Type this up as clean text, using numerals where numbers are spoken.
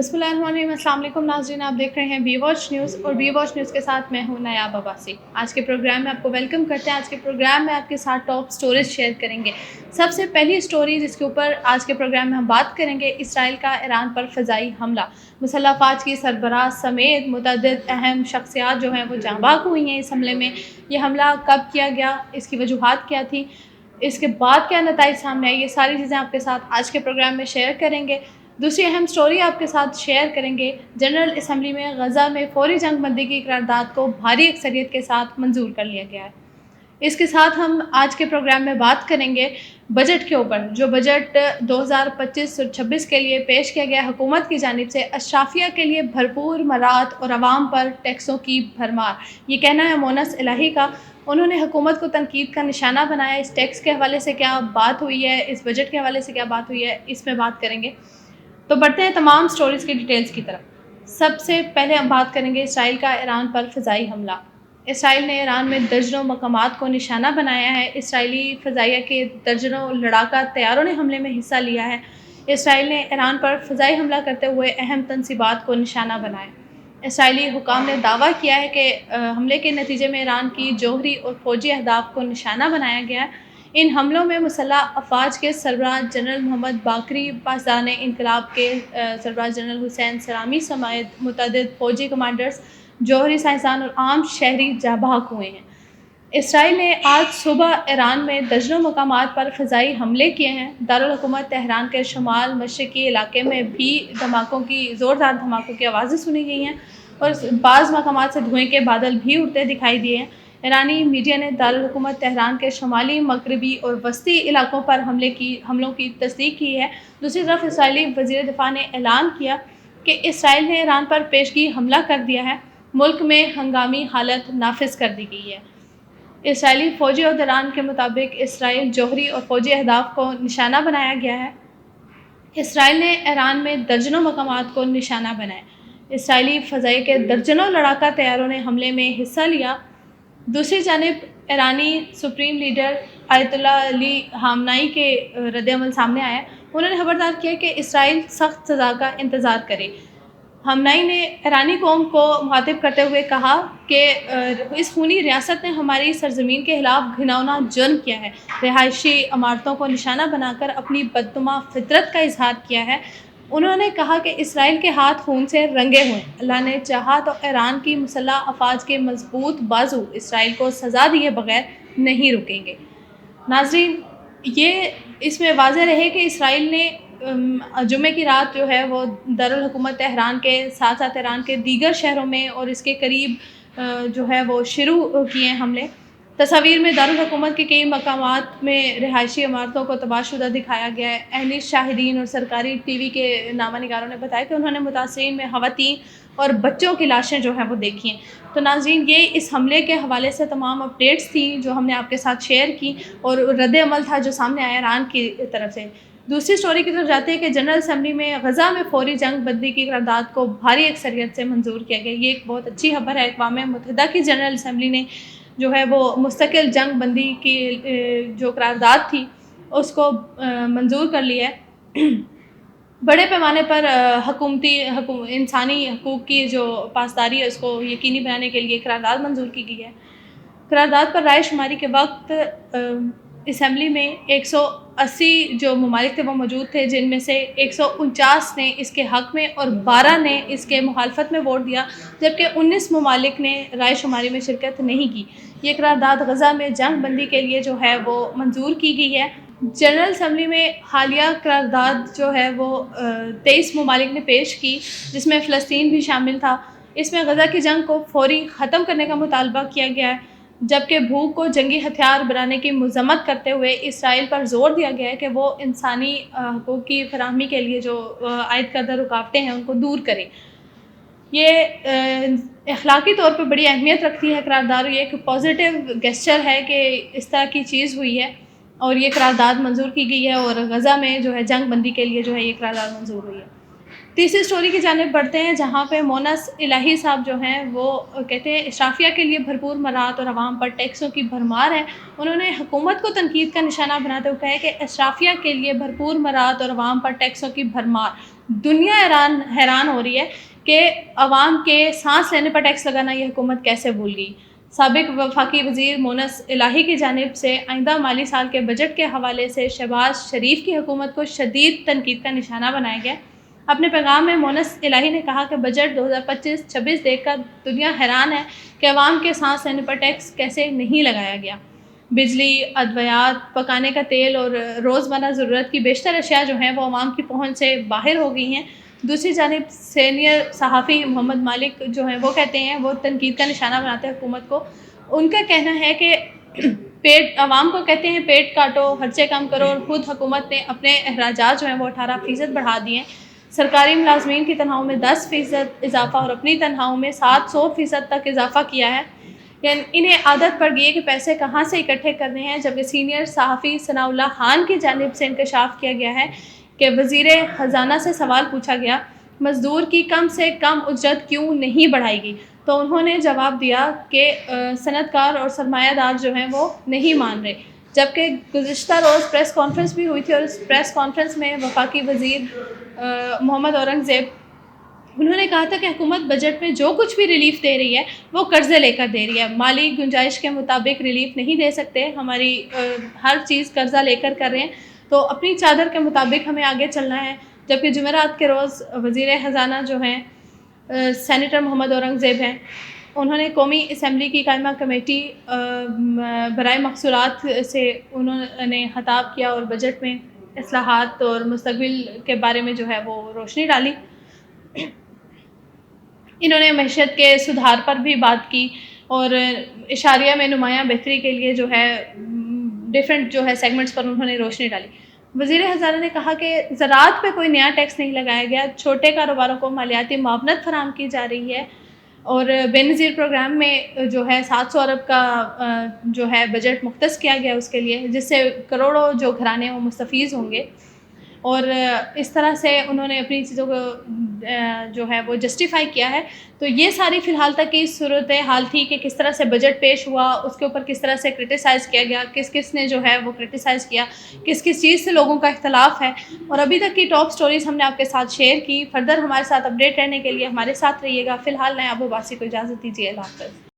بسم اللہ الرحمن الرحیم۔ السلام علیکم ناظرین، آپ دیکھ رہے ہیں بی واچ نیوز اور بی واچ نیوز کے ساتھ میں ہوں نایاب عباسی۔ آج کے پروگرام میں آپ کو ویلکم کرتے ہیں۔ آج کے پروگرام میں آپ کے ساتھ ٹاپ سٹوریز شیئر کریں گے۔ سب سے پہلی سٹوری جس کے اوپر آج کے پروگرام میں ہم بات کریں گے، اسرائیل کا ایران پر فضائی حملہ۔ مسلح افواج کی سربراہ سمیت متعدد اہم شخصیات جو ہیں وہ جاں بحق ہوئی ہیں اس حملے میں۔ یہ حملہ کب کیا گیا، اس کی وجوہات کیا تھی، اس کے بعد کیا نتائج سامنے آئے، یہ ساری چیزیں آپ کے ساتھ آج کے پروگرام میں شیئر کریں گے۔ دوسری اہم سٹوری آپ کے ساتھ شیئر کریں گے، جنرل اسمبلی میں غزہ میں فوری جنگ بندی کی قرارداد کو بھاری اکثریت کے ساتھ منظور کر لیا گیا ہے۔ اس کے ساتھ ہم آج کے پروگرام میں بات کریں گے بجٹ کے اوپر، جو بجٹ 2025-26 کے لیے پیش کیا گیا حکومت کی جانب سے۔ اشرافیہ کے لیے بھرپور مراعات اور عوام پر ٹیکسوں کی بھرمار، یہ کہنا ہے مونس الہی کا۔ انہوں نے حکومت کو تنقید کا نشانہ بنایا۔ اس ٹیکس کے حوالے سے کیا بات ہوئی ہے، اس بجٹ کے حوالے سے کیا بات ہوئی ہے، اس میں بات کریں گے۔ تو بڑھتے ہیں تمام سٹوریز کی ڈیٹیلز کی طرف۔ سب سے پہلے ہم بات کریں گے اسرائیل کا ایران پر فضائی حملہ۔ اسرائیل نے ایران میں درجنوں مقامات کو نشانہ بنایا ہے۔ اسرائیلی فضائیہ کے درجنوں لڑاکا طیاروں نے حملے میں حصہ لیا ہے۔ اسرائیل نے ایران پر فضائی حملہ کرتے ہوئے اہم تنصیبات کو نشانہ بنایا۔ اسرائیلی حکام نے دعویٰ کیا ہے کہ حملے کے نتیجے میں ایران کی جوہری اور فوجی اہداف کو نشانہ بنایا گیا ہے۔ ان حملوں میں مسلح افواج کے سربراہ جنرل محمد باقری، پاسداران انقلاب کے سربراہ جنرل حسین سلامی سمیت متعدد فوجی کمانڈرز، جوہری سائنسدان اور عام شہری جاں بحق ہوئے ہیں۔ اسرائیل نے آج صبح ایران میں درجنوں مقامات پر فضائی حملے کیے ہیں۔ دارالحکومت تہران کے شمال مشرقی علاقے میں بھی زوردار دھماکوں کی آوازیں سنی گئی ہیں اور بعض مقامات سے دھوئیں کے بادل بھی اڑتے دکھائی دیے ہیں۔ ایرانی میڈیا نے دارالحکومت تہران کے شمالی، مغربی اور وسطی علاقوں پر حملوں کی تصدیق کی ہے۔ دوسری طرف اسرائیلی وزیر دفاع نے اعلان کیا کہ اسرائیل نے ایران پر پیشگی حملہ کر دیا ہے۔ ملک میں ہنگامی حالت نافذ کر دی گئی ہے۔ اسرائیلی فوجی عہدیداران کے مطابق اسرائیل جوہری اور فوجی اہداف کو نشانہ بنایا گیا ہے۔ اسرائیل نے ایران میں درجنوں مقامات کو نشانہ بنایا۔ اسرائیلی فضائیہ کے درجنوں لڑاکا طیاروں نے حملے میں حصہ لیا۔ دوسری جانب ایرانی سپریم لیڈر آیت اللہ علی خامنائی کے رد عمل سامنے آیا ہے۔ انہوں نے خبردار کیا کہ اسرائیل سخت سزا کا انتظار کرے۔ خامنائی نے ایرانی قوم کو مخاطب کرتے ہوئے کہا کہ اس خونی ریاست نے ہماری سرزمین کے خلاف گھناؤنا جرم کیا ہے، رہائشی عمارتوں کو نشانہ بنا کر اپنی بدنما فطرت کا اظہار کیا ہے۔ انہوں نے کہا کہ اسرائیل کے ہاتھ خون سے رنگے ہوئے ہیں۔ اللہ نے چاہا تو ایران کی مسلح افواج کے مضبوط بازو اسرائیل کو سزا دیے بغیر نہیں رکیں گے۔ ناظرین، یہ اس میں واضح رہے کہ اسرائیل نے جمعے کی رات جو ہے وہ دارالحکومت تہران کے ساتھ ساتھ ایران کے دیگر شہروں میں اور اس کے قریب جو ہے وہ شروع کیے حملے۔ تصاویر میں دارالحکومت کے کئی مقامات میں رہائشی عمارتوں کو تباہ شدہ دکھایا گیا ہے۔ اہلی شاہدین اور سرکاری ٹی وی کے نامہ نگاروں نے بتایا کہ انہوں نے متاثرین میں خواتین اور بچوں کی لاشیں جو ہیں وہ دیکھی ہیں۔ تو ناظرین، یہ اس حملے کے حوالے سے تمام اپڈیٹس تھیں جو ہم نے آپ کے ساتھ شیئر کی اور رد عمل تھا جو سامنے آیا ایران کی طرف سے۔ دوسری سٹوری کی طرف جاتے ہیں کہ جنرل اسمبلی میں غزہ میں فوری جنگ بندی کی قرارداد کو بھاری اکثریت سے منظور کیا گیا۔ یہ ایک بہت اچھی خبر ہے۔ اقوام متحدہ کی جنرل اسمبلی نے جو ہے وہ مستقل جنگ بندی کی جو قرارداد تھی اس کو منظور کر لیا ہے۔ بڑے پیمانے پر انسانی حقوق کی جو پاسداری ہے اس کو یقینی بنانے کے لیے قرارداد منظور کی گئی ہے۔ قرارداد پر رائے شماری کے وقت اسمبلی میں 180 جو ممالک تھے وہ موجود تھے، جن میں سے 149 نے اس کے حق میں اور 12 نے اس کے مخالفت میں ووٹ دیا، جبکہ 19 ممالک نے رائے شماری میں شرکت نہیں کی۔ یہ قرارداد غزہ میں جنگ بندی کے لیے جو ہے وہ منظور کی گئی ہے۔ جنرل اسمبلی میں حالیہ قرارداد جو ہے وہ 23 ممالک نے پیش کی، جس میں فلسطین بھی شامل تھا۔ اس میں غزہ کی جنگ کو فوری ختم کرنے کا مطالبہ کیا گیا ہے، جبکہ بھوک کو جنگی ہتھیار بنانے کی مذمت کرتے ہوئے اسرائیل پر زور دیا گیا ہے کہ وہ انسانی حقوق کی فراہمی کے لیے جو عائد کردہ رکاوٹیں ہیں ان کو دور کرے۔ یہ اخلاقی طور پر بڑی اہمیت رکھتی ہے قرارداد، یہ ایک پازیٹیو گیسچر ہے کہ اس طرح کی چیز ہوئی ہے اور یہ قرارداد منظور کی گئی ہے اور غزہ میں جو ہے جنگ بندی کے لیے جو ہے یہ قرارداد منظور ہوئی ہے۔ تیسری اسٹوری کی جانب بڑھتے ہیں جہاں پہ مونس الہی صاحب جو ہیں وہ کہتے ہیں اشرافیہ کے لیے بھرپور مراعات اور عوام پر ٹیکسوں کی بھرمار ہے. انہوں نے حکومت کو تنقید کا نشانہ بناتے ہوئے کہا ہے کہ اشرافیہ کے لیے بھرپور مراعات اور عوام پر ٹیکسوں کی بھرمار. دنیا حیران ہو رہی ہے کہ عوام کے سانس لینے پر ٹیکس لگانا یہ حکومت کیسے بھول گئی. سابق وفاقی وزیر مونس الہی کی جانب سے آئندہ مالی سال کے بجٹ کے حوالے سے شہباز شریف کی حکومت کو شدید تنقید کا نشانہ بنایا گیا. اپنے پیغام میں مونس الہی نے کہا کہ بجٹ 2025-26 دیکھ کر دنیا حیران ہے کہ عوام کے سانس لینے پر ٹیکس کیسے نہیں لگایا گیا. بجلی، ادویات، پکانے کا تیل اور روزمرہ ضرورت کی بیشتر اشیاء جو ہیں وہ عوام کی پہنچ سے باہر ہو گئی ہیں. دوسری جانب سینئر صحافی محمد مالک جو ہیں وہ کہتے ہیں، وہ تنقید کا نشانہ بناتے ہیں حکومت کو. ان کا کہنا ہے کہ عوام کو کہتے ہیں پیٹ کاٹو، خرچے کم کرو، اور خود حکومت نے اپنے اخراجات جو ہیں وہ 18% بڑھا دیے ہیں. سرکاری ملازمین کی تنخواہوں میں 10% اضافہ اور اپنی تنخواہوں میں 700% تک اضافہ کیا ہے. یعنی انہیں عادت پڑ گئی ہے کہ پیسے کہاں سے اکٹھے کرنے ہیں. جبکہ سینئر صحافی ثناء اللہ خان کی جانب سے انکشاف کیا گیا ہے کہ وزیر خزانہ سے سوال پوچھا گیا مزدور کی کم سے کم اجرت کیوں نہیں بڑھائی گئی، تو انہوں نے جواب دیا کہ صنعت کار اور سرمایہ دار جو ہیں وہ نہیں مان رہے. جبکہ گزشتہ روز پریس کانفرنس بھی ہوئی تھی اور اس پریس کانفرنس میں وفاقی وزیر محمد اورنگزیب انہوں نے کہا تھا کہ حکومت بجٹ میں جو کچھ بھی ریلیف دے رہی ہے وہ قرضے لے کر دے رہی ہے. مالی گنجائش کے مطابق ریلیف نہیں دے سکتے، ہماری ہر چیز قرضہ لے کر رہے ہیں، تو اپنی چادر کے مطابق ہمیں آگے چلنا ہے. جبکہ جمعرات کے روز وزیر خزانہ جو ہیں سینیٹر محمد اورنگزیب ہیں، انہوں نے قومی اسمبلی کی قائمہ کمیٹی برائے مقصورات سے انہوں نے خطاب کیا اور بجٹ میں اصلاحات اور مستقبل کے بارے میں جو ہے وہ روشنی ڈالی. انہوں نے معیشت کے سدھار پر بھی بات کی اور اشاریہ میں نمایاں بہتری کے لیے جو ہے ڈیفرنٹ جو ہے سیگمنٹس پر انہوں نے روشنی ڈالی. وزیر خزانہ نے کہا کہ زراعت پہ کوئی نیا ٹیکس نہیں لگایا گیا، چھوٹے کاروباروں کو مالیاتی معاونت فراہم کی جا رہی ہے اور بے نظیر پروگرام میں جو ہے 700 ارب کا جو ہے بجٹ مختص کیا گیا اس کے لیے، جس سے کروڑوں جو گھرانے ہیں وہ مستفیض ہوں گے. اور اس طرح سے انہوں نے اپنی چیزوں کو جو ہے وہ جسٹیفائی کیا ہے. تو یہ ساری فی الحال تک کی صورت حال تھی کہ کس طرح سے بجٹ پیش ہوا، اس کے اوپر کس طرح سے کرٹیسائز کیا گیا، کس کس نے جو ہے وہ کرٹیسائز کیا، کس کس چیز سے لوگوں کا اختلاف ہے، اور ابھی تک کی ٹاپ سٹوریز ہم نے آپ کے ساتھ شیئر کی. فردر ہمارے ساتھ اپڈیٹ رہنے کے لیے ہمارے ساتھ رہیے گا. فی الحال نیا ابو باسی کو اجازت دیجیے. اللہ حافظ.